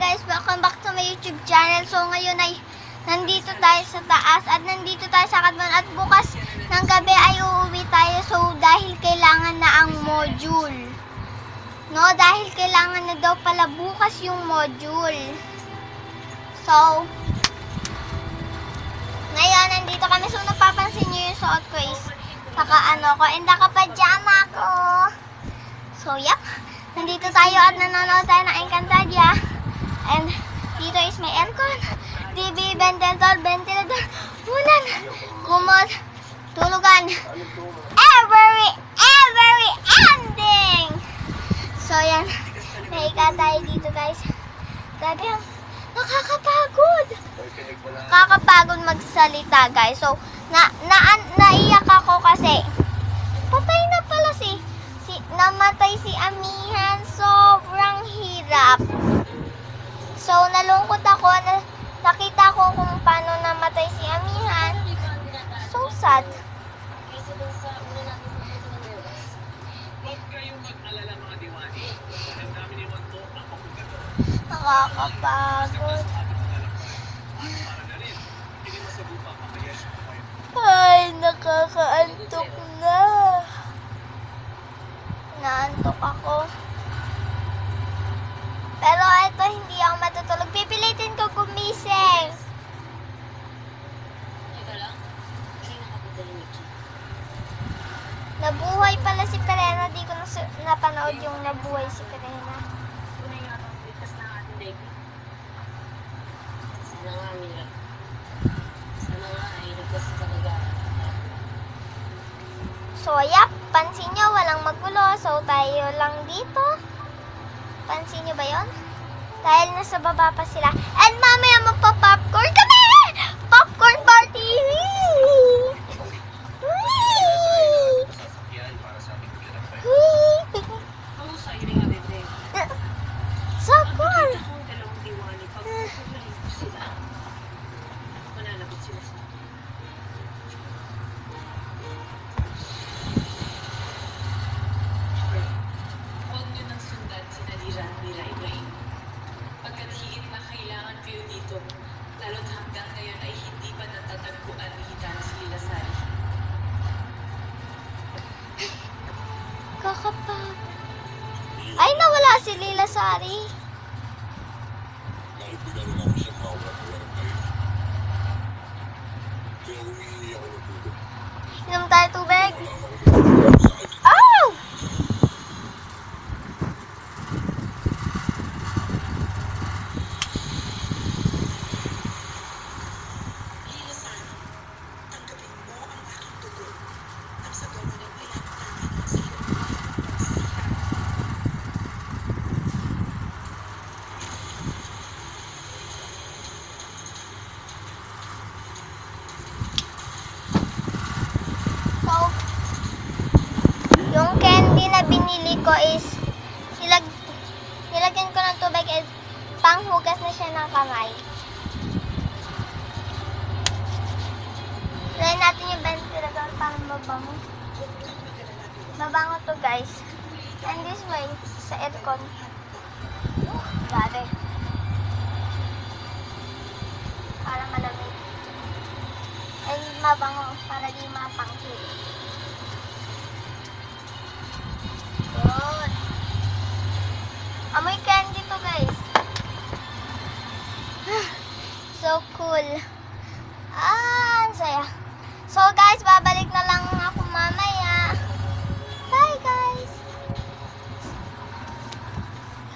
guys, welcome back to my YouTube channel. So ngayon ay nandito tayo sa taas at nandito tayo sa Katman at bukas ng gabi ay uuwi tayo. So dahil kailangan na ang module. No, dahil kailangan na daw pala bukas yung module. So ngayon nandito kami. So napapansin niyo yung suot ko is naka-pajama ko. So yep. Nandito tayo at nanonood tayo ng Encantadia. And dito is may aircon, TV, ventilador, unan, kumot, tulugan. Every ending! So yan, nahiga tayo dito guys. Grabe ang nakakapagod. Nakakapagod magsalita guys. So, naiyak ako kasi patay na pala namatay si Amihan. Sobrang hirap. So, nalungkot ako. Nakita ko kung paano namatay si Amihan. So sad. Nakakapagod. Ay, nakakaantok na. Naantok ako. Pero ito, hindi ako matutulog. Pipilitin ko gumising. Nabuhay pala si Perena. Di ko napanood yung nabuhay si Perena. So, yap. Pansin nyo, walang magulo. So, tayo lang dito. Pansin nyo ba yun? Dahil nasa baba pa sila. And mamaya magpa-popcorn kami! Popcorn party! So cool! Lalo't hanggang ngayon ay hindi pa natatagpuan ni Hitana si Lila Sari. Kakapag. Ay, nawala si Lila Sari. Naibigan rin ako siyang mawala-wala kayo. Kaya humihingi ako ng tulong. Inom tayo tubig. Sa akin, Oh! Lila Sari, tanggapin mo ang aking tugon. Ang sa gawin ng pinapatahan sa iyo ang pagsisika. So, yung candy na binili ko is nilagyan ko ng tubig at panghugas na siya ng kamay. Try natin yung ventilador para mabango. Mabango to guys. And this way, sa aircon. Grabe. Para malamig. And mabango para di mapangkit. Good. Amoy candy to guys. So cool. Ang saya. So guys,